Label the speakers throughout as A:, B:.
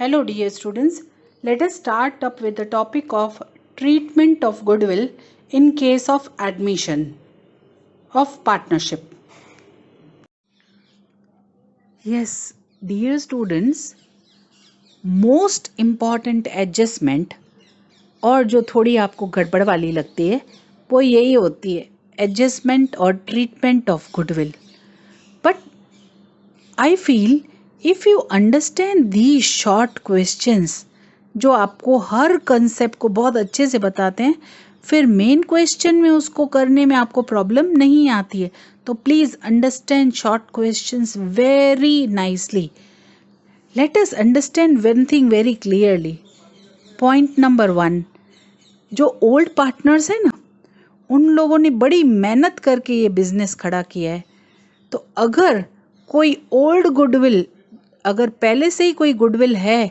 A: Hello dear students, let us start up with the topic of treatment of goodwill in case of admission of partnership. Yes, dear students, most important adjustment और जो थोड़ी आपको गड़बड़ वाली लगती है वो यही होती है एडजस्टमेंट और treatment of goodwill. But I feel if you understand the short questions जो आपको हर कंसेप्ट को बहुत अच्छे से बताते हैं, फिर मेन क्वेश्चन में उसको करने में आपको प्रॉब्लम नहीं आती है. तो please understand short questions very nicely. Let us understand one thing very clearly. Point number 1, जो ओल्ड पार्टनर्स हैं ना, उन लोगों ने बड़ी मेहनत करके ये बिजनेस खड़ा किया है. तो अगर कोई ओल्ड गुडविल, अगर पहले से ही कोई गुडविल है,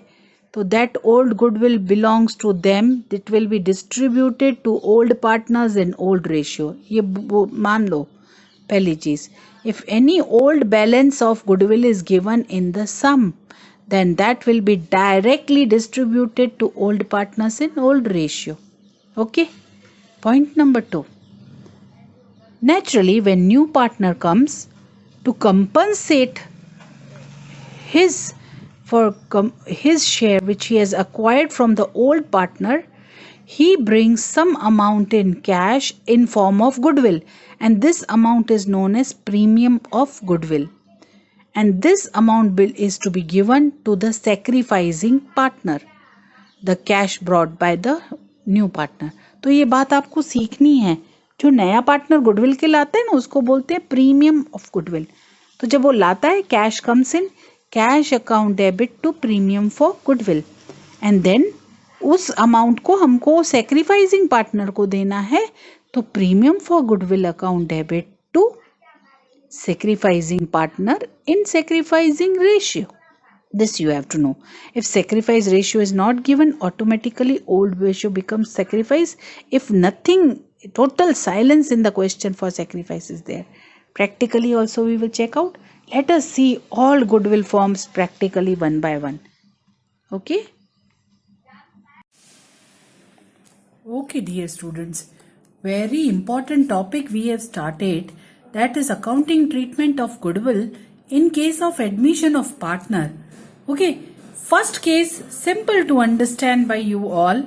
A: तो that old goodwill belongs to them. It will be distributed to old partners in old ratio. ये मान लो पहली चीज. If any old balance of goodwill is given in the sum, then that will be directly distributed to old partners in old ratio. Okay. Point number 2. Naturally, when new partner comes, to compensate his his share which he has acquired from the old partner, he brings some amount in cash in form of goodwill, and this amount is known as premium of goodwill. And this amount is to be given to the sacrificing partner, the cash brought by the new partner. तो ये बात आपको सीखनी है. जो नया partner goodwill के लाता है ना, उसको बोलते हैं प्रीमियम ऑफ गुडविल. तो जब वो लाता है, cash comes in, cash account debit to premium for goodwill, and then उस अमाउंट को हमको सेक्रीफाइसिंग पार्टनर को देना है. तो premium for goodwill account debit to sacrificing partner in sacrificing ratio. This you have to know. If sacrifice ratio is not given, automatically old ratio becomes sacrifice. If nothing, total silence in the question for sacrifice is there. Practically also we will check out. Let us see all goodwill forms practically one by one. Okay? Okay dear students, very important topic we have started, that is accounting treatment of goodwill in case of admission of partner. Okay, first case simple to understand by you all.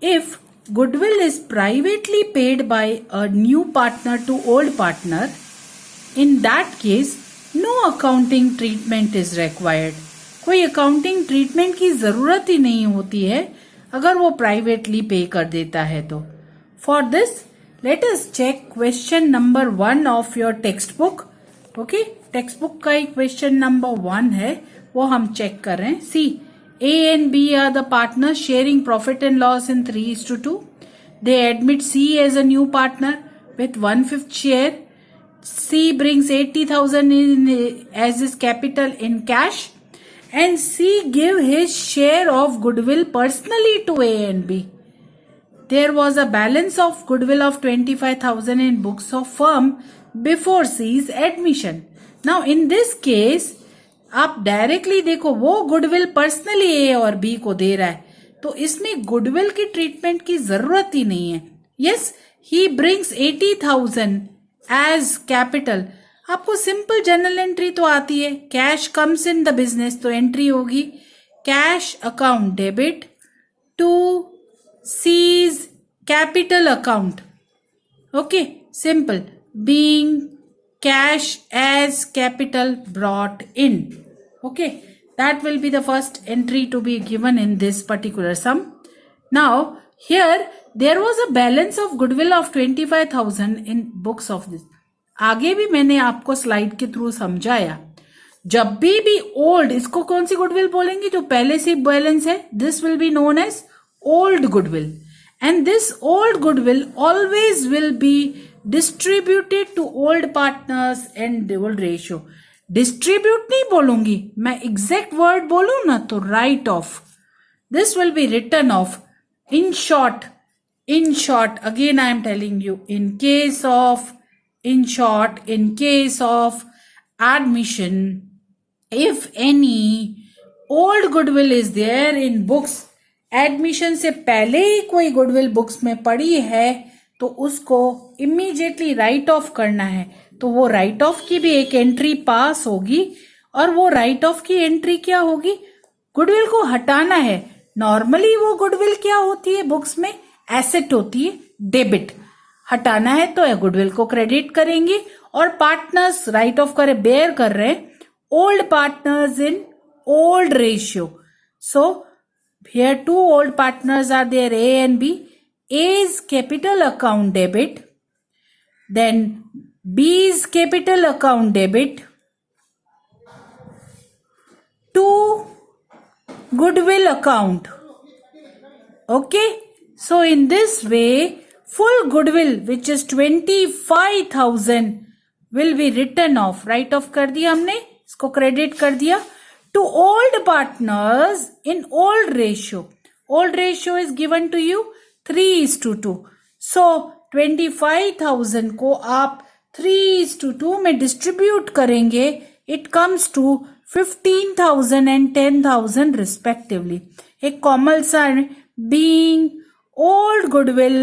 A: If goodwill is privately paid by a new partner to old partner, in that case no accounting treatment is required. कोई accounting treatment की ज़रूरत ही नहीं होती है अगर वो privately pay कर देता है तो. For this, let us check question number 1 of your textbook. Okay, textbook का ही question number 1 है, वो हम check कर रहे हैं. See, A and B are the partners sharing profit and loss in 3:2. They admit C as a new partner with 1/5 share. C brings 80,000 in as his capital in cash, and C give his share of goodwill personally to A and B. There was a balance of goodwill of 25,000 in books of firm before C's admission. Now in this case, आप directly देखो वो goodwill personally ए और B को दे रहा है, तो इसमें goodwill की ट्रीटमेंट की जरूरत ही नहीं है. Yes, he brings 80,000 as capital. आपको सिंपल जर्नल एंट्री तो आती है. Cash comes in the business, तो एंट्री होगी cash account debit to C's capital account. Okay, simple. Being cash as capital brought in. Okay, that will be the first entry to be given in this particular sum. Now, here there was a balance of goodwill of 25,000 in books of this. आगे भी मैंने आपको slide के through समझाया. जब भी old, इसको कौन सी गुडविल बोलेंगे? जो पहले से बैलेंस है, this will be known as old goodwill, and this old goodwill always will be distributed to old partners and the old ratio. Distribute नहीं बोलूंगी मैं, exact word बोलूं ना तो write off. This will be written off. In short, again I am telling you, in case of admission, if any old goodwill is there in books, admission से पहले ही कोई goodwill books में पड़ी है तो उसको इमीडिएटली राइट ऑफ करना है, तो वो राइट ऑफ की भी एक एंट्री पास होगी। और वो राइट ऑफ की एंट्री क्या होगी, गुडविल को हटाना है। नॉर्मली वो गुडविल क्या होती है बुक्स में, एसेट होती है, डेबिट। हटाना है तो गुडविल को क्रेडिट करेंगे। और पार्टनर्स राइट ऑफ करे बेयर कर रहे हैं, old partners in old ratio. So here two old partners are there, A and B. A is capital account debit, then B is capital account debit to goodwill account. Okay, so in this way full goodwill which is 25,000 will be written off, write off कर दिया हमने, इसको credit कर दिया to old partners in old ratio. Old ratio is given to you 3:2. So 25,000 को आप 3:2 में distribute करेंगे, it comes to 15,000 and 10,000 respectively. एक कॉमन सा being old goodwill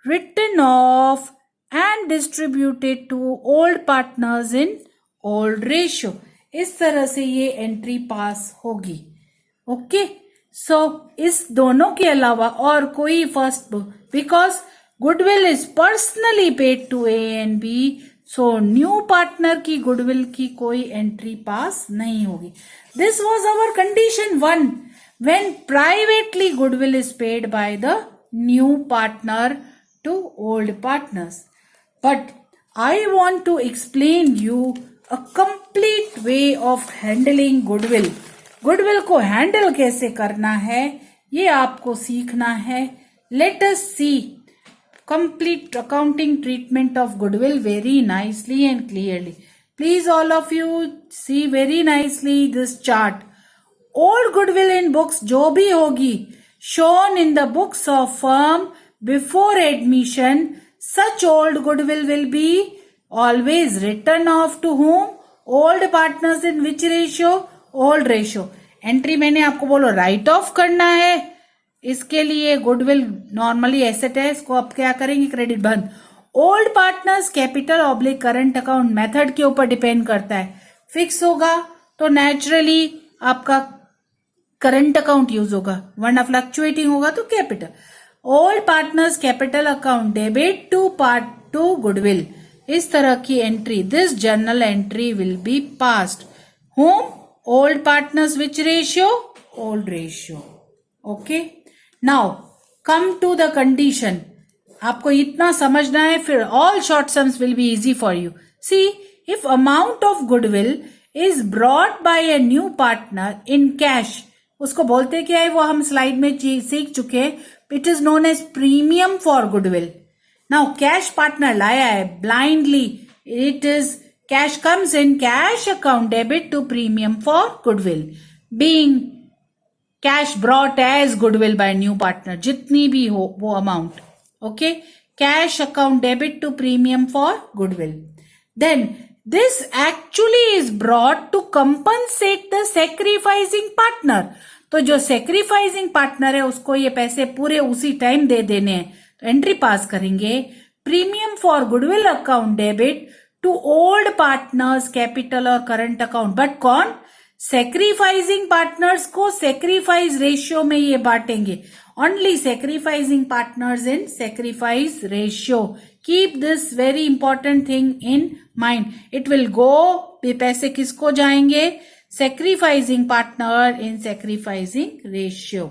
A: written off and distributed to old partners in old ratio. इस तरह से ये एंट्री पास होगी। ओके, सो इस दोनों के अलावा और कोई first book, because goodwill is personally paid to A and B, so new partner की गुडविल की कोई एंट्री पास नहीं होगी। This was our condition 1 when privately goodwill is paid by the new partner to old partners. But I want to explain you a complete way of handling goodwill. Goodwill को handle कैसे करना है ये आपको सीखना है। Let us see complete accounting treatment of goodwill very nicely and clearly. Please all of you see very nicely this chart. Old goodwill in books जो भी होगी shown in the books of firm before admission, such old goodwill will be always written off to whom? Old partners in which ratio? Old ratio. Entry मैंने आपको बोलो right of करना है, इसके लिए गुडविल नॉर्मली एसेट है, इसको आप क्या करेंगे, क्रेडिट बंद। Old partners capital oblique current account method के ऊपर डिपेंड करता है। फिक्स होगा तो नेचुरली आपका करंट अकाउंट यूज होगा, वरना फ्लक्चुएटिंग होगा तो capital. Old partners capital account debit to goodwill, इस तरह की entry, this journal entry will be passed home old partners which ratio, old ratio. Okay, now come to the condition. आपको इतना समझना है, फिर all short sums will be easy for you. See, if amount of goodwill is brought by a new partner in cash, उसको बोलते क्या है वो हम स्लाइड में सीख चुके हैं, it is known as premium for goodwill. Now cash partner लाया है blindly, it is cash comes in cash account debit to premium for goodwill, being cash brought as goodwill by new partner, जितनी भी हो वो amount. Okay, cash account debit to premium for goodwill. Then this actually is brought to compensate the sacrificing partner. तो जो sacrificing partner है उसको ये पैसे पूरे उसी टाइम दे देने हैं, तो एंट्री पास करेंगे। Premium for goodwill account debit to old partners capital और करंट अकाउंट, बट कौन, सेक्रीफाइसिंग पार्टनर्स को सेक्रीफाइस रेशियो में ये बांटेंगे, only sacrificing partners in sacrifice ratio. Keep this very important thing in mind, it will go, पैसे किसको जाएंगे, sacrificing partner in sacrificing ratio.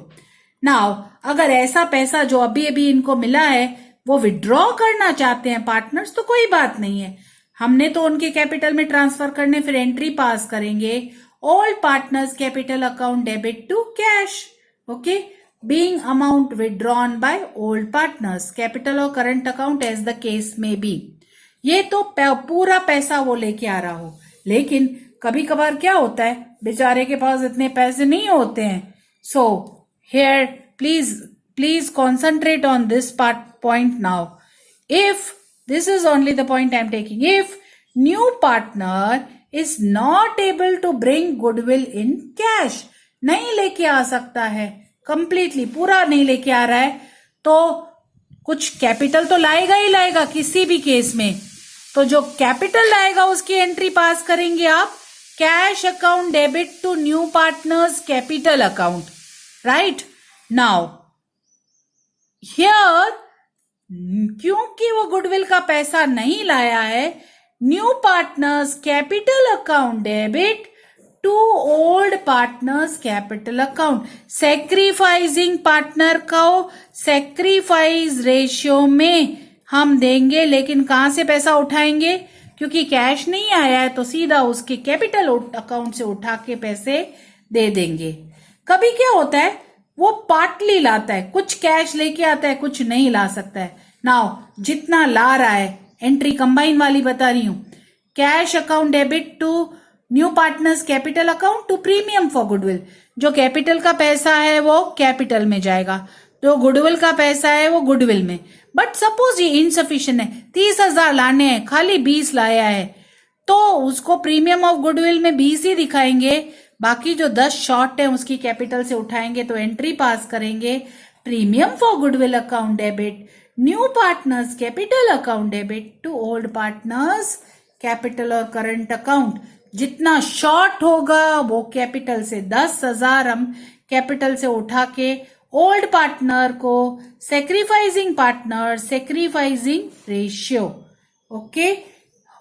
A: Now अगर ऐसा पैसा जो अभी अभी इनको मिला है वो विड्रॉ करना चाहते हैं पार्टनर्स, तो कोई बात नहीं है, हमने तो उनके कैपिटल में ट्रांसफर करने, फिर एंट्री पास करेंगे old partners capital account debit to cash. Okay, being amount withdrawn by old partners capital और current account as the case में बी। ये तो पूरा पैसा वो लेके आ रहा हो, लेकिन कभी कभार क्या होता है बेचारे के पास इतने पैसे नहीं होते हैं। सो here please concentrate on this point now. If this is only the point I am taking, if new partner is not able to bring goodwill in cash, नहीं लेके आ सकता है, कंप्लीटली पूरा नहीं लेके आ रहा है, तो कुछ कैपिटल तो लाएगा ही लाएगा किसी भी केस में। तो जो कैपिटल लाएगा उसकी एंट्री पास करेंगे आप, cash account debit to new partners capital account, right. Now here क्योंकि वो गुडविल का पैसा नहीं लाया है, new partners capital account debit to old partners capital account. Sacrificing partner को सेक्रीफाइस रेशियो में हम देंगे, लेकिन कहां से पैसा उठाएंगे, क्योंकि कैश नहीं आया है तो सीधा उसके कैपिटल अकाउंट से उठा के पैसे दे देंगे। कभी क्या होता है वो पार्टली लाता है, कुछ कैश लेके आता है, कुछ नहीं ला सकता है। नाउ जितना ला रहा है, एंट्री कंबाइन वाली बता रही हूं, cash account debit to new partners capital account to premium for goodwill. जो कैपिटल का पैसा है वो कैपिटल में जाएगा, जो गुडविल का पैसा है वो गुडविल में। बट सपोज ये इनसफिशिएंट है, 30,000 लाने हैं, खाली 20 लाया है, तो उसको प्रीमियम ऑफ गुडविल में 20 ही दिखाएंगे, बाकी जो 10 शॉर्ट है उसकी कैपिटल से उठाएंगे, तो एंट्री पास करेंगे premium for goodwill account debit new partners capital account debit to old partners capital और करंट अकाउंट। जितना शॉर्ट होगा वो कैपिटल से 10,000 हम कैपिटल से उठा के ओल्ड पार्टनर को sacrificing partner sacrificing ratio. Okay,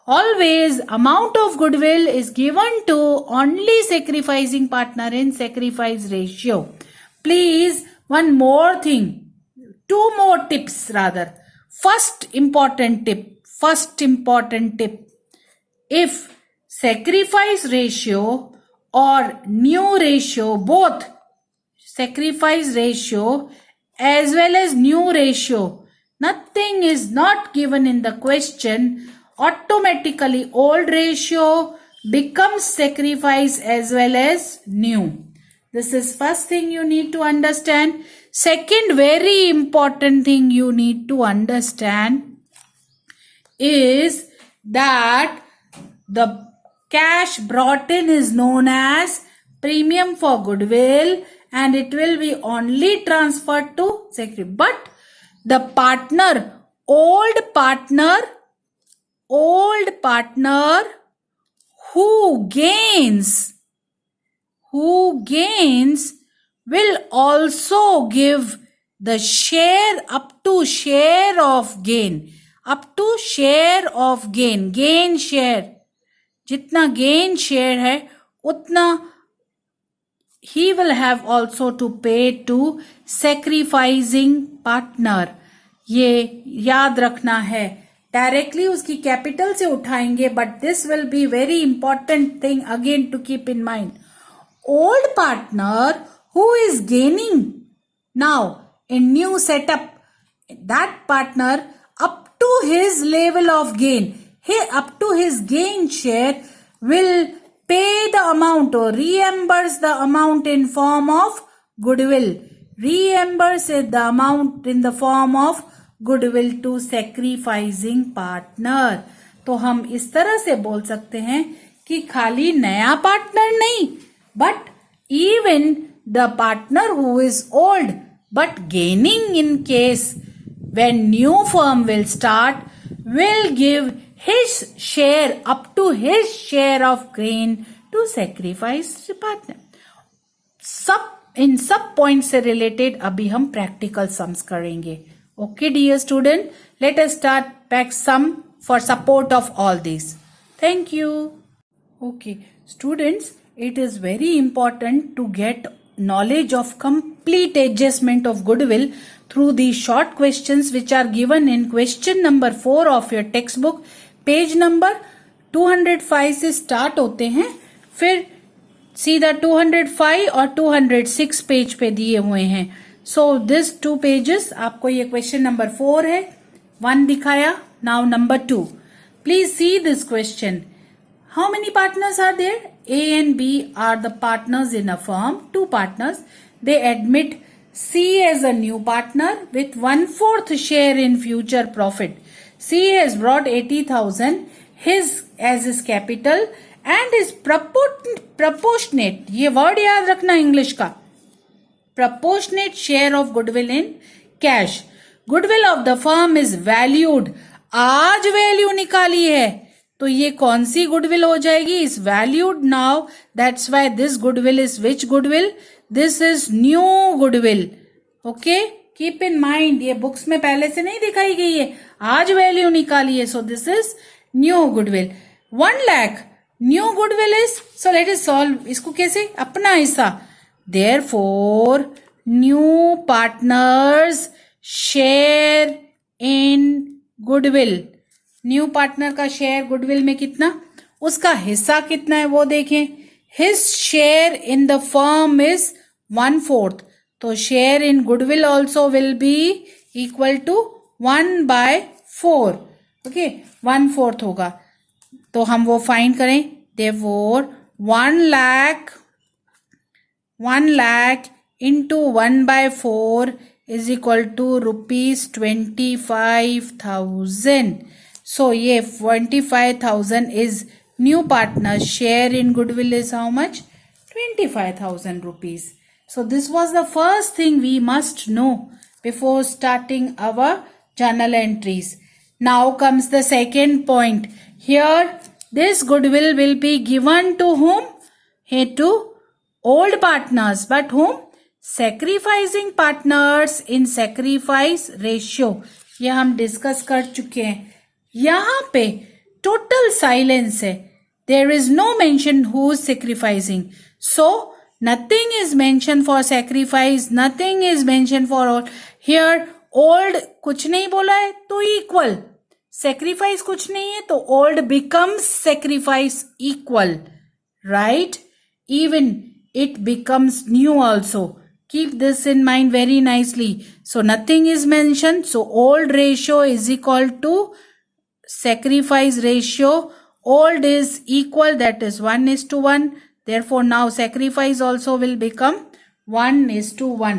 A: always amount of goodwill is given to only sacrificing partner in sacrifice ratio. Please, one more thing, 2 more tips rather. First important tip, if sacrifice ratio or new ratio, both sacrifice ratio as well as new ratio, nothing is not given in the question, automatically old ratio becomes sacrifice as well as new. This is first thing you need to understand. Second very important thing you need to understand is that the cash brought in is known as premium for goodwill and it will be only transferred to secretary. But the partner, old partner who gains will also give the share up to share of gain, gain share, जितना gain share है उतना he will have also to pay to sacrificing partner. ये याद रखना है, directly उसकी capital से उठाएंगे, but this will be very important thing again to keep in mind. Old partner who is gaining now in new setup, that partner up to his level of gain, up to his gain share will pay the amount or reimburse the amount in form of goodwill, reimburse the amount in the form of goodwill to sacrificing partner. तो हम इस तरह से बोल सकते हैं कि खाली नया पार्टनर नहीं, but even the partner who is old but gaining in case when new firm will start will give his share up to his share of gain to sacrifice partner. इन सब पॉइंट से related अभी हम practical sums करेंगे. Okay dear student, let us start back sum for support of all this. Thank you. Okay students, it is very important to get knowledge of complete adjustment of goodwill through these short questions which are given in question number 4 of your textbook. Page number 205 से start होते हैं, फिर सीधा 205 और 206 page पे दिए हुए हैं. सो दिस 2 पेजेस आपको ये क्वेश्चन नंबर 4 है, 1 दिखाया. Now number 2, please see this question. How many partners are there? A and B are the partners in a firm, 2 partners. They admit C as a new partner with 1/4 share in future profit. C has brought 80,000 as his capital and is proportionate, ये word याद रखना English का, proportionate share of goodwill in cash. Goodwill of the firm is valued. आज value निकाली है तो ये कौन सी गुडविल हो जाएगी? Is valued now. That's why this goodwill is which goodwill? This is new goodwill. Okay, keep in mind, ये books में पहले से नहीं दिखाई गई है, आज वैल्यू निकाली है. सो this is new goodwill. 1 lakh new goodwill is, so let is solve. इसको कैसे? अपना हिस्सा. Therefore, new partners share in goodwill. New partner का शेयर गुडविल में कितना, उसका हिस्सा कितना है वो देखें. His share in the firm is 1/4. तो share in goodwill also will be equal to 1/4. Okay, 1/4 होगा. तो हम वो फाइंड करें. Therefore 1 lakh into 1/4 is equal to rupees 25,000. So ये 25,000 is new partner's share in goodwill is how much? 25,000 rupees. So this was the first thing we must know before starting our journal entries. Now comes the second point. Here this goodwill will be given to whom? Here to old partners, but whom? Sacrificing partners in sacrifice ratio. ये हम discuss कर चुके हैं. यहां पे total silence है. There is no mention who is sacrificing. So nothing is mentioned for sacrifice, nothing is mentioned for old. Here old कुछ नहीं बोला है तो equal. Sacrifice कुछ नहीं है तो old becomes sacrifice equal. Right? Even it becomes new also. Keep this in mind very nicely. So nothing is mentioned. So old ratio is equal to sacrifice ratio. Old is equal, that is 1:1. Therefore now sacrifice also will become 1:1.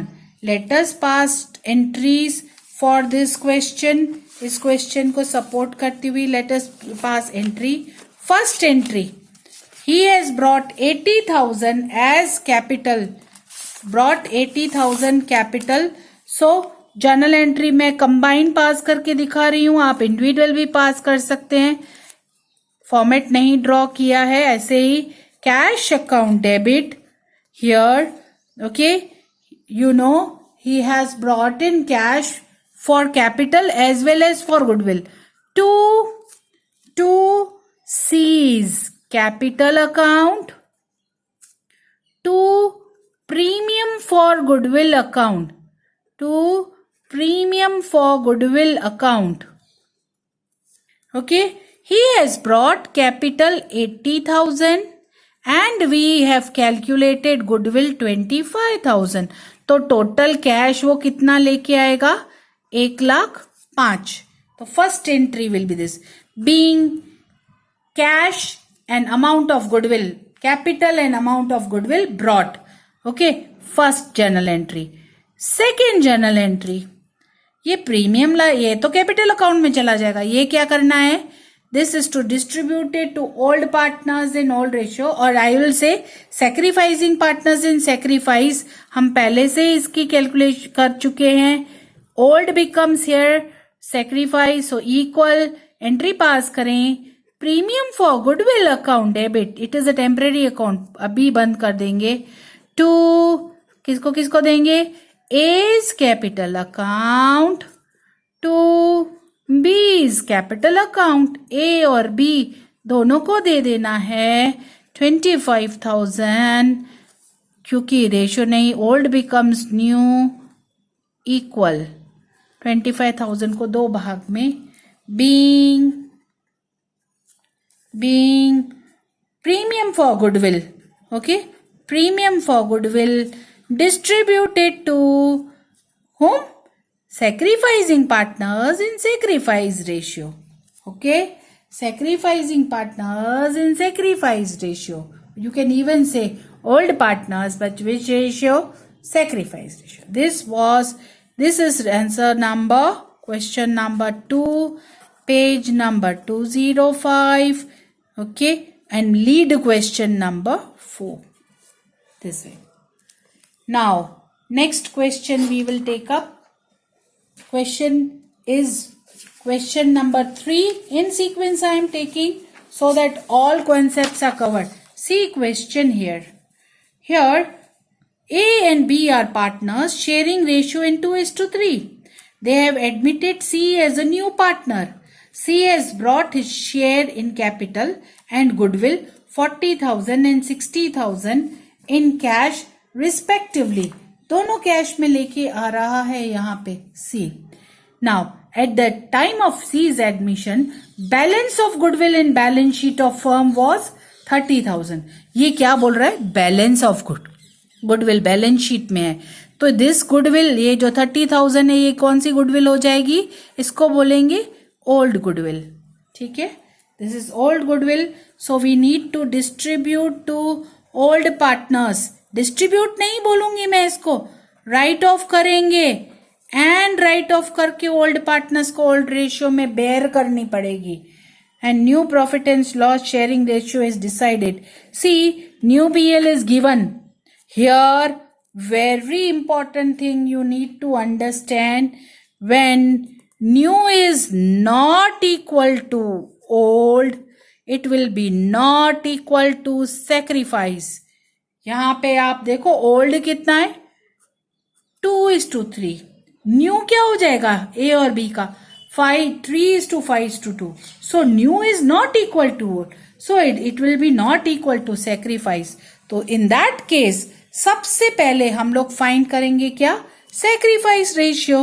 A: Let us pass entries for this question. इस question को support करती हुई let us pass entry. First entry. He has brought 80,000 as capital. Brought 80,000 capital. So journal entry में combine पास करके दिखा रही हूं, आप इंडिविजुअल भी पास कर सकते हैं. फॉर्मेट नहीं ड्रॉ किया है, ऐसे ही. Cash account debit here. Okay, you know he has brought in cash for capital as well as for goodwill. To C's capital account, to premium for goodwill account, to premium for goodwill account. Okay, he has brought capital 80,000 and we have calculated goodwill 25,000. तो total cash वो कितना लेके आएगा? 1,05,000. तो first entry will B this, being cash and amount of goodwill, capital and amount of goodwill brought. Okay, first journal entry. Second journal entry, ये premium ये तो capital account में चला जाएगा. ये क्या करना है? This is to distribute it to old partners in old ratio, और I will say sacrificing partners in sacrifice. हम पहले से इसकी कैलकुलेशन कर चुके हैं. Old becomes here sacrifice, so equal. Entry pass करें. Premium for goodwill account debit, it is a temporary account, अभी बंद कर देंगे. टू किसको किसको देंगे? A's capital account, to B's capital account. A और बी दोनों को दे देना है 25,000. क्योंकि रेशियो नहीं, ओल्ड बिकम्स न्यू इक्वल. 25,000 को 2 भाग में. being premium for goodwill. Okay, premium for goodwill distributed to whom? Sacrificing partners in sacrifice ratio. Okay, sacrificing partners in sacrifice ratio. You can even say old partners, but which ratio? Sacrifice ratio. This is answer number, question number 2, page number 205. Okay, and lead question number 4 this way. Now, next question we will take up. Question is question number 3 in sequence I am taking so that all concepts are covered. See question here. Here A and B are partners, sharing ratio in 2:3. They have admitted C as a new partner. C has brought his share in capital and goodwill 40,000 and 60,000 in cash respectively. दोनों cash में लेके आ रहा है यहाँ पे C. Now, at the time of C's admission, balance of goodwill in balance sheet of firm was 30,000. ये क्या बोल रहा है? Balance of goodwill balance sheet में है. तो दिस गुडविल, ये जो 30,000 है, ये कौन सी गुडविल हो जाएगी? इसको बोलेंगे ओल्ड गुडविल. ठीक है, this is old goodwill. So we need to distribute to old partners. Distribute नहीं बोलूंगी मैं इसको, राइट ऑफ करेंगे. एंड राइट ऑफ करके ओल्ड पार्टनर्स को ओल्ड रेशियो में बेयर करनी पड़ेगी. And new profit and loss sharing ratio is decided. See, new BL is given. Here, very important thing you need to understand, when new is not equal to old, it will be not equal to sacrifice. यहाँ पे आप देखो old कितना है? 2:3. New क्या हो जाएगा A और B का? 3:5:2. So new is not equal to old. So it will be not equal to sacrifice. तो in that case सबसे पहले हम लोग फाइंड करेंगे क्या? Sacrifice ratio.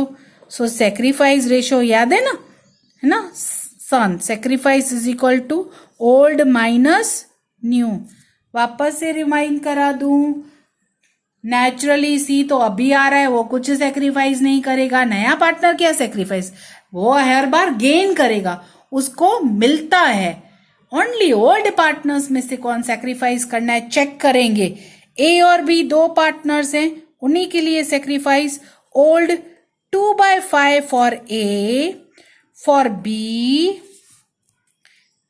A: So sacrifice ratio याद है ना son. Sacrifice is equal to old minus new. वापस से रिमाइंड करा दूं. नेचुरली सी तो अभी आ रहा है, वो कुछ सैक्रिफाइस नहीं करेगा. नया पार्टनर क्या सैक्रिफाइस? वो हर बार गेन करेगा, उसको मिलता है. ओनली ओल्ड पार्टनर्स में से कौन सैक्रिफाइस करना है चेक करेंगे. ए और बी दो पार्टनर्स हैं, उन्हीं के लिए sacrifice. Old 2/5 for A, for B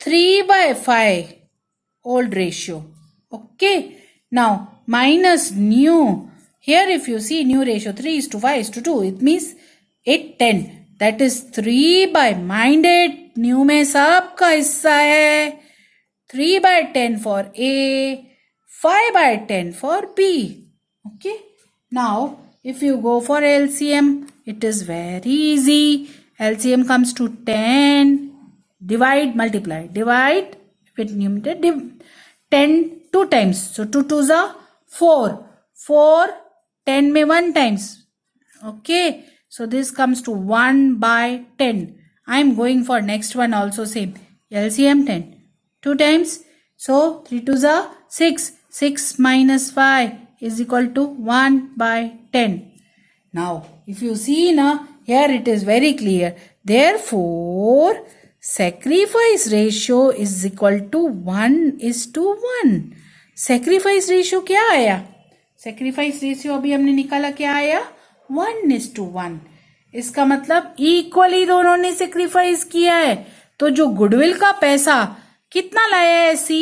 A: 3/5 old ratio. Okay, now minus new. Here if you see new ratio 3:5:2, it means 8:10. That is 3/minded. new में सबका हिस्सा है. 3/10 for A, 5/10 for B. Okay, now if you go for LCM, it is very easy. LCM comes to 10. Divide, multiply, divide with numerator. 10 2 times. So 2 2s are 4. 4 10 में 1 times. Okay. So this comes to 1/10. I am going for next one also same. LCM 10. 2 times. So 3 2s are 6. 6 minus 5 is equal to 1/10. Now if you see now, here it is very clear. Therefore, sacrifice ratio is equal to 1:1. Sacrifice ratio क्या आया? Sacrifice ratio अभी हमने निकाला, क्या आया? 1:1. इसका मतलब equally दोनों ने सेक्रीफाइस किया है. तो जो गुडविल का पैसा कितना लाया है सी?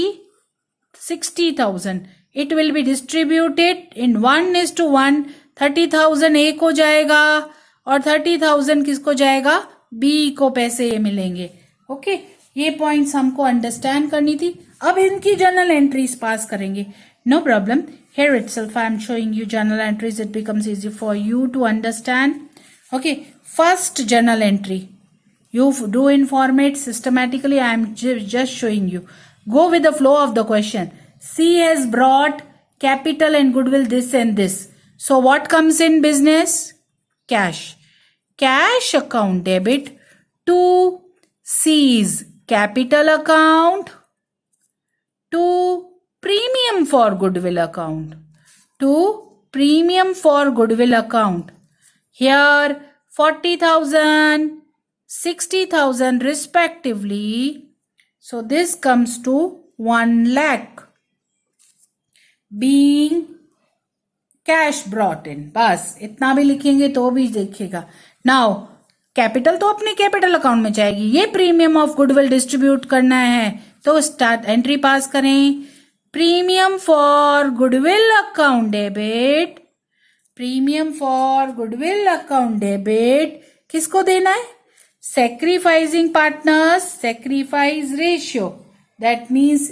A: 60,000. It will be distributed in 1:1. 30,000 ए को जाएगा और 30,000 किसको जाएगा? बी को पैसे मिलेंगे. ओके, ये पॉइंट्स हमको अंडरस्टैंड करनी थी. अब इनकी जर्नल एंट्रीज पास करेंगे. No problem. Here itself I am showing you journal entries. It becomes easy for you to understand. Okay, first journal entry. You do in format systematically. I am just showing you. Go with the flow of the question. C has brought capital and goodwill this and this. So what comes in business? Cash. Cash account debit to C's capital account to premium for goodwill account. To premium for goodwill account. Here 40,000, 60,000 respectively. So this comes to 1 lakh being cash brought in. बस इतना भी लिखेंगे तो भी देखिएगा. Now capital तो अपने capital account में जाएगी. ये प्रीमियम ऑफ गुडविल डिस्ट्रीब्यूट करना है तो स्टार्ट एंट्री पास करें. Premium for goodwill account debit. Premium for goodwill account debit किसको देना है? Sacrificing partners. Sacrifice ratio, that means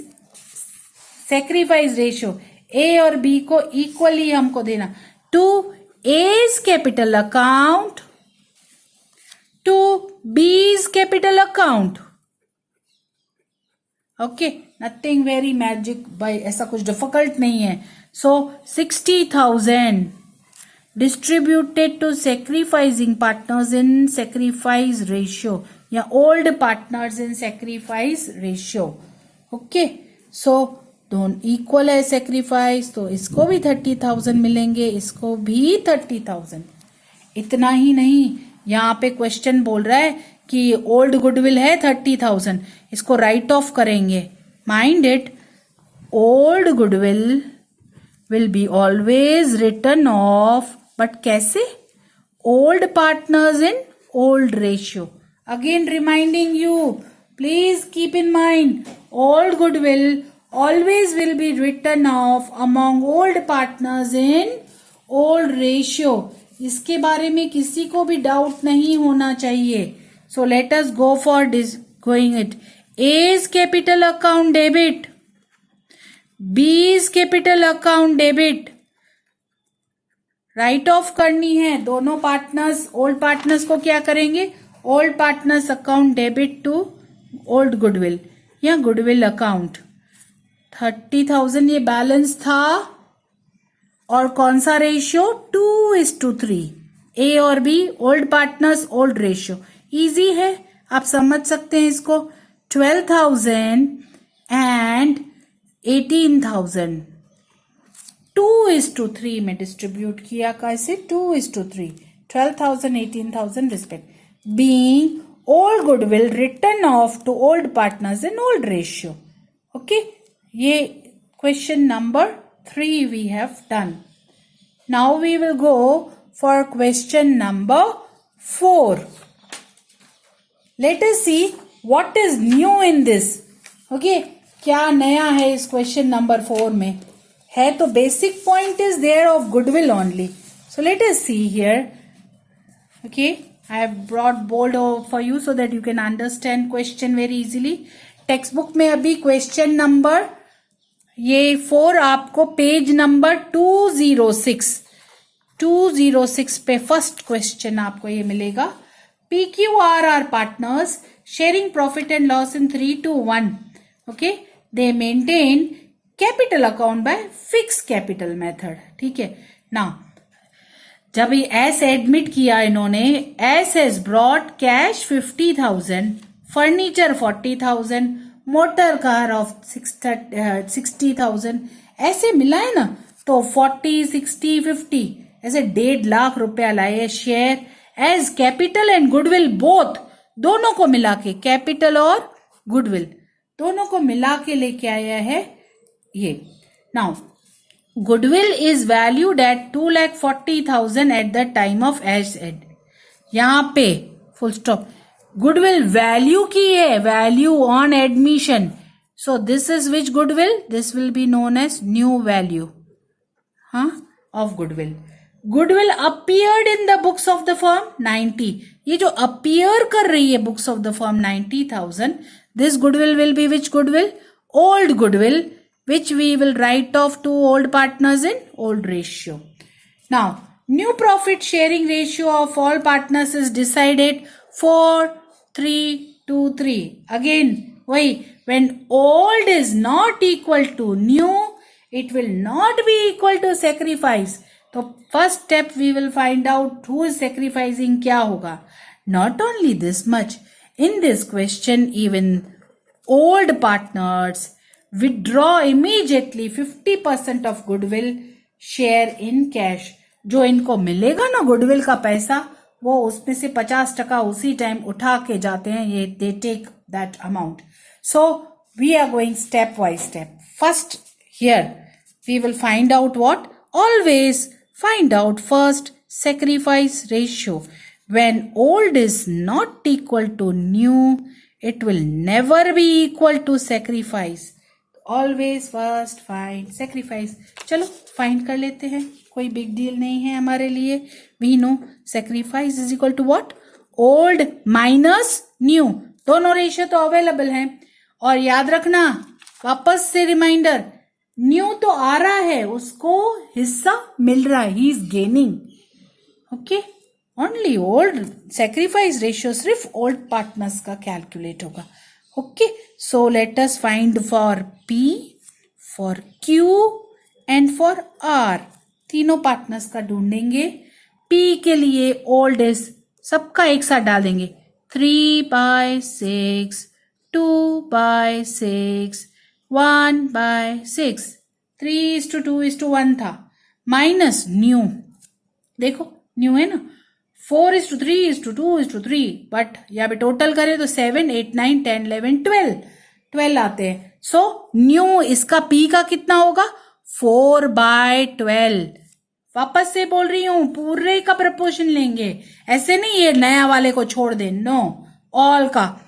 A: sacrifice ratio A और बी को इक्वली हमको देना. To A's capital account to B's capital account. Okay, nothing very magic by, ऐसा कुछ difficult नहीं है. So 60,000 distributed to sacrificing partners in sacrifice ratio या old partners in sacrifice ratio. Okay, so दोनों equal है sacrifice, तो इसको भी 30,000 मिलेंगे, इसको भी 30,000. इतना ही नहीं, यहाँ पे क्वेश्चन बोल रहा है कि ओल्ड गुडविल है 30,000, इसको राइट ऑफ करेंगे. Mind it, old goodwill will be always written off, but कैसे? Old partners in old ratio. Again reminding you, please keep in mind, old goodwill always will be written off among old partners in old ratio. इसके बारे में किसी को भी doubt नहीं होना चाहिए. So let us go for going it. A's capital account debit, B's capital account debit write off करनी है. दोनों पार्टनर्स, ओल्ड पार्टनर्स को क्या करेंगे? Old partners account debit to old goodwill या गुडविल अकाउंट. 30,000 ये बैलेंस था, और कौन सा रेशियो? 2:3. ए और B old partners old ratio. Easy है, आप समझ सकते हैं इसको. 12,000 एंड 18,000 2:3 में डिस्ट्रीब्यूट किया. कैसे? 2:3. 12,000 18,000 respect. Being old goodwill written off to old partners in old ratio. Okay, ये question number 3 we have done. Now we will go for question number 4. Let us see what is new in this. Okay, क्या नया है इस question number 4 में? है तो basic point is there of goodwill only. So let us see here. Okay, I have brought bold for you so that you can understand question very easily. Text में अभी question number ये 4 आपको page number 206 पे first question आपको ये मिलेगा. PQR are partners sharing profit and loss in 3:1. Okay, they maintain capital account by fix capital method. ठीक है ना, जब ये एस एडमिट किया इन्होंने, S has brought cash 50,000, furniture 40,000, motor car of 60,000, ऐसे मिला है ना. तो 40, 60, 50 ऐसे 1.5 लाख रुपया लाए share as capital and goodwill both, दोनों को मिला के, कैपिटल और गुडविल दोनों को मिला के लेके आया है ये. Now goodwill is valued at 2,40,000 at the time of S add. यहां पे फुल स्टॉप. गुडविल वैल्यू की है, value on admission. So this is which goodwill? This will be known as new value of goodwill. Goodwill appeared in the books of the firm 90. ये जो appear कर रही है books of the firm 90,000, this goodwill will be which goodwill? Old goodwill, which we will write off to old partners in old ratio. Now, new profit sharing ratio of all partners is decided 4:3:3. Again, why? When old is not equal to new, it will not be equal to sacrifice. So, first step we will find out who is sacrificing kya hoga. Not only this much, in this question, even old partners withdraw immediately 50% of goodwill share in cash. जो इनको मिलेगा ना goodwill का पैसा, वो उसमें से 50% उसी टाइम उठा के जाते हैं. ये they take that amount. So we are going step by step. First here we will find out what? Always find out first sacrifice ratio. When old is not equal to new, it will never be equal to sacrifice. Always first find sacrifice. चलो find कर लेते हैं, कोई big deal नहीं है हमारे लिए. We know sacrifice is equal to what? Old minus new. दोनों रेशियो तो अवेलेबल हैं. और याद रखना, वापस से रिमाइंडर, न्यू तो आ रहा है, उसको हिस्सा मिल रहा है, he is gaining. Okay, only old sacrifice ratio सिर्फ ओल्ड पार्टनर्स का कैलकुलेट होगा. Okay, so let us find for P, for Q and for R. तीनों पार्टनर्स का ढूंढेंगे. पी के लिए ओल्ड इज, सबका एक साथ डाल देंगे. 3/6, 2/6, 1/6. 3:2:1 था. माइनस न्यू, देखो न्यू है ना, 4:3:2:3. बट यहाँ पे टोटल करें तो 7, 8, 9, 10, 11, 12 आते हैं. सो न्यू इसका पी का कितना होगा? 4/12. वापस से बोल रही हूं, पूरे का प्रपोर्शन लेंगे, ऐसे नहीं ये नया वाले को छोड़ दे. नो, ऑल का.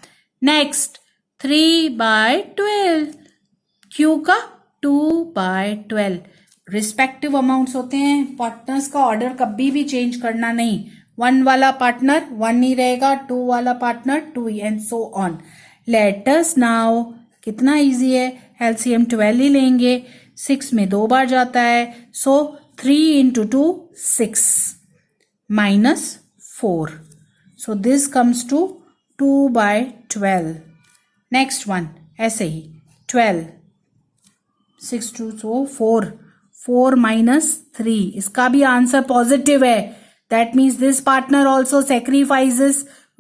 A: नेक्स्ट 3/12. क्यू का 2/12. रिस्पेक्टिव अमाउंट्स होते हैं. पार्टनर्स का ऑर्डर कभी भी चेंज करना नहीं. 1 वाला पार्टनर 1 ही रहेगा, 2 वाला partner 2 and so on. Let us now, कितना इजी है, एलसीएम 12 ही लेंगे. 6 में 2 बार जाता है, सो 3 × 2 6 minus 4. So this comes to 2/12. Next one ऐसे ही 12, 6 2 so 4, 4 minus 3. इसका भी आंसर पॉजिटिव है. That means this partner also sacrifices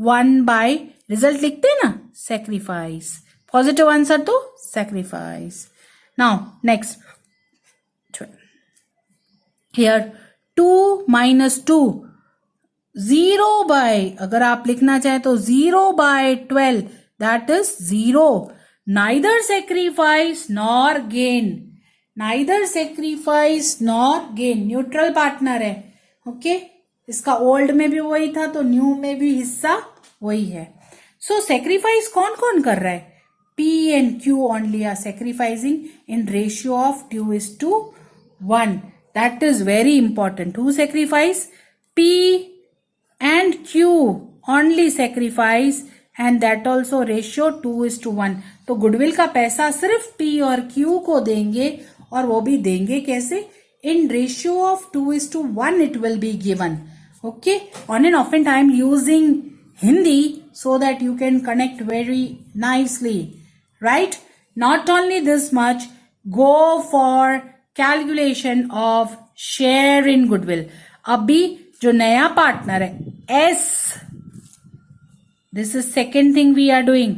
A: 1 by, result लिखते हैं ना, sacrifice. पॉजिटिव आंसर तो sacrifice. Now next 12. Here 2 minus 2, 0 by, अगर आप लिखना चाहें तो 0/12, that is 0. Neither sacrifice nor gain. Neither sacrifice nor gain. Neutral partner है. ओके, इसका ओल्ड में भी वही था तो न्यू में भी हिस्सा वही है. सो सेक्रीफाइस कौन कौन कर रहा है? P and Q only are sacrificing in ratio of 2:1. That is very important. Who sacrifice? P and Q only sacrifice, and that also ratio 2:1. तो गुडविल का पैसा सिर्फ P और Q को देंगे, और वो भी देंगे कैसे? In ratio of 2:1 it will be given. Okay, on and often I am using Hindi so that you can connect very nicely, right? Not only this much, go for calculation of share in goodwill. अभी जो नया partner है S, this is second thing we are doing.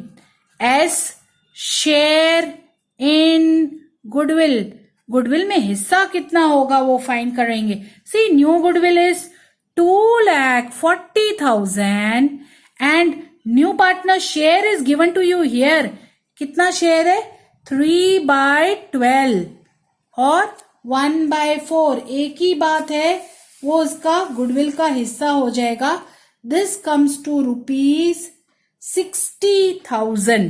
A: S share in goodwill. Goodwill में हिस्सा कितना होगा वो find करेंगे. See, new goodwill is 2,40,000 and new partner share is given to you here. कितना शेयर है? 3/12 और 1/4. एक ही बात है, वो उसका गुडविल का हिस्सा हो जाएगा. This comes to ₹60,000.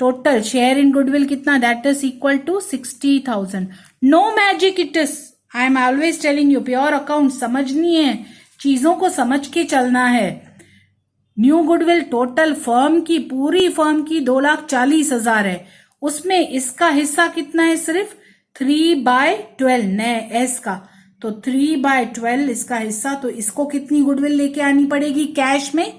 A: Total share in goodwill कितना? That is equal to 60,000. No magic it is. I am always telling you, pure account समझनी है, चीजों को समझ के चलना है. न्यू गुडविल टोटल फर्म की, पूरी फर्म की 2,40,000 है. उसमें इसका हिस्सा कितना है? सिर्फ 3/12 नए एस का. तो 3/12 इसका हिस्सा. तो इसको कितनी गुडविल लेके आनी पड़ेगी? कैश में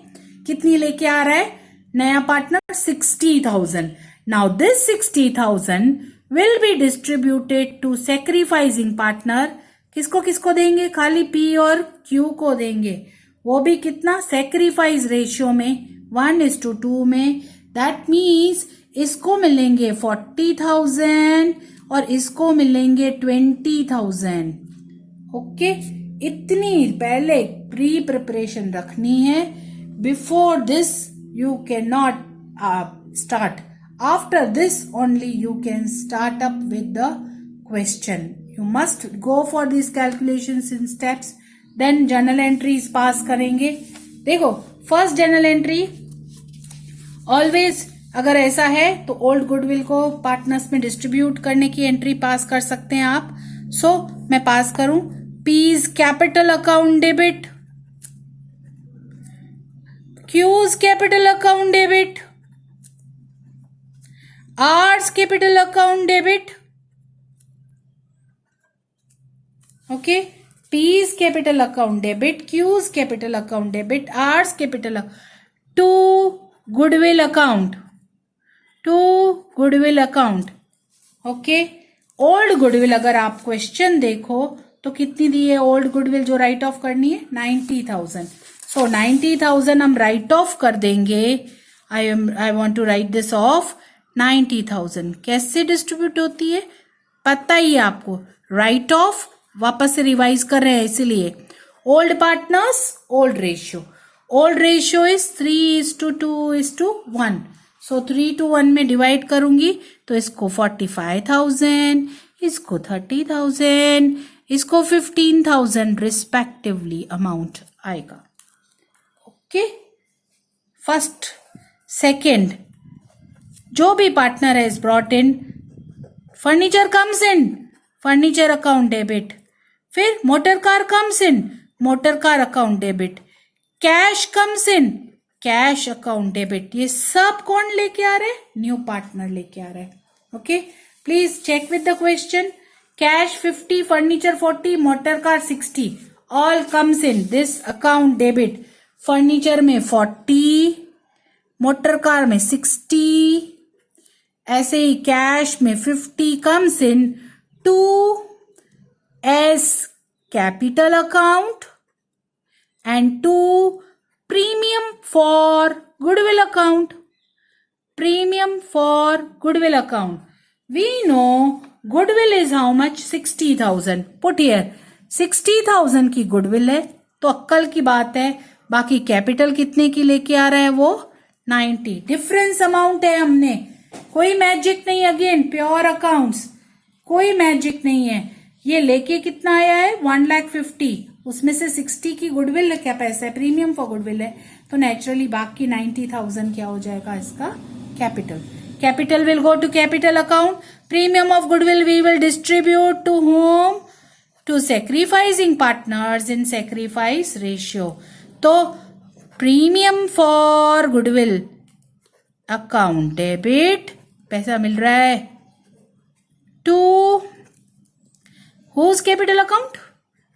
A: कितनी लेके आ रहा है नया partner? 60,000. Now this 60,000 will be distributed to sacrificing partner. किसको किसको देंगे? खाली पी और क्यू को देंगे. वो भी कितना? सेक्रीफाइस रेशियो में 1:2 में. दैट मीन्स इसको मिलेंगे 40,000 और इसको मिलेंगे 20,000. ओके, इतनी पहले प्री प्रिपरेशन रखनी है. Before this you can not start. After this only you can start up with the question. You must go for this calculations in steps. Then journal entries pass करेंगे. देखो, first journal entry always अगर ऐसा है तो old goodwill को partners में distribute करने की एंट्री पास कर सकते हैं आप. सो मैं पास करूं. P's capital account debit, Q's capital account debit, R's capital account debit. Okay, P's capital account debit, Q's capital account debit, R's capital to goodwill account, to goodwill account. Okay, old goodwill अगर आप question देखो तो कितनी दी है old goodwill जो write off करनी है? 90,000. सो 90,000 हम राइट ऑफ कर देंगे. I want to write this off 90,000. कैसे डिस्ट्रीब्यूट होती है पता ही है आपको. राइट ऑफ वापस से रिवाइज कर रहे हैं इसीलिए. Old partners old ratio, old ratio is 3:2:1. सो 3:1 में डिवाइड करूंगी तो इसको 45,000, इसको 30,000, इसको 15,000 रिस्पेक्टिवली अमाउंट आएगा. ओके, फर्स्ट सेकेंड जो भी पार्टनर है is brought in. Furniture comes in, furniture account debit. फिर motor car comes in, motor car account debit. Cash comes in, cash account debit. ये सब कौन लेके आ रहे हैं? न्यू पार्टनर लेके आ रहा है. Okay, please check with the question. Cash 50, furniture 40, motor car 60, all comes in this account debit. Furniture में 40, मोटर कार में 60, ऐसे ही कैश में 50 comes in to S capital account and 2 premium for goodwill account. Premium for goodwill account. We know goodwill is how much? 60,000. Put here 60,000 की goodwill है तो अक्कल की बात है. बाकी कैपिटल कितने की लेके आ रहा है वो? 90. डिफरेंस अमाउंट है. हमने कोई मैजिक नहीं. अगेन प्योर अकाउंट्स, कोई मैजिक नहीं है. ये लेके कितना आया है? 1,50,000. उसमें से 60 की गुडविल क्या पैसा है? प्रीमियम फॉर गुडविल है. तो नेचुरली बाकी 90,000 क्या हो जाएगा इसका? Capital. Capital will go to capital account. Premium of goodwill we will distribute to whom? To sacrificing partners in sacrifice ratio. तो premium for goodwill account debit पैसा मिल रहा है to whose capital account?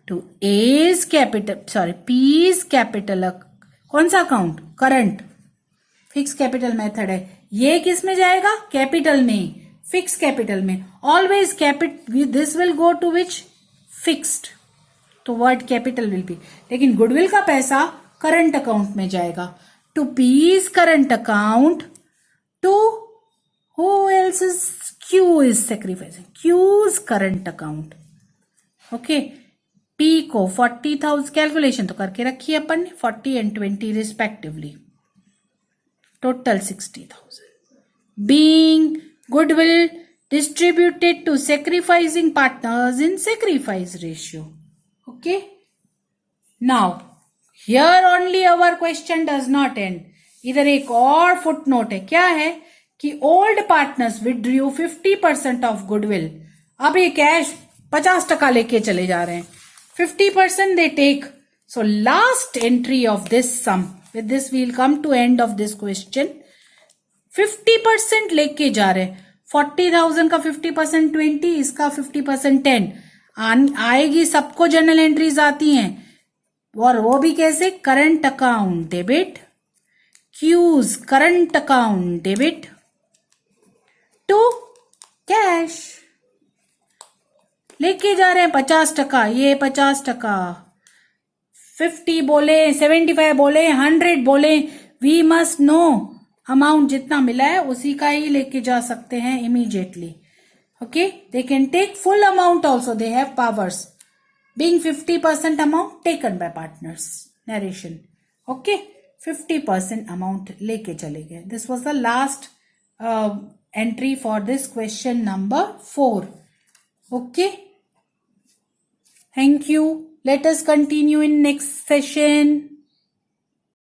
A: To A's capital, sorry P's capital. कौन सा अकाउंट? Current. Fixed capital method है. ये किस में जाएगा? कैपिटल में, फिक्स कैपिटल में. Always capital, this will go to which? Fixed. तो वर्ड कैपिटल विल बी. लेकिन गुडविल का पैसा करंट अकाउंट में जाएगा. To P's current account, to who else is? Q is sacrificing, Q's current account. Okay, P को 40,000 calculation तो करके रखी है अपन ने, 40 and 20 respectively. Total 60,000. Being goodwill distributed to sacrificing partners in sacrifice ratio. Okay. Now here only our question does not end. इधर एक और footnote है. क्या है कि old partners withdrew 50% of goodwill. अब ये कैश 50% लेके चले जा रहे हैं. 50% they take. So last entry of this sum. With this we'll come to end of this question. 50% लेके जा रहे हैं. 40,000 का 50% 20, इसका 50% 10. आएगी, सबको जर्नल एंट्रीज आती हैं. और वो भी कैसे? Current account debit, Q's current account debit to cash. लेके जा रहे हैं 50%. ये 50%, 50 बोले, 75 बोले, 100 बोले, वी मस्ट नो अमाउंट जितना मिला है उसी का ही लेके जा सकते हैं immediately. Okay, they can take full amount also. They have powers. Being 50% amount taken by partners. Narration. Okay, 50% amount लेके चले गए. This was the last entry for this question number 4. Okay. Thank you. Let us continue in next session.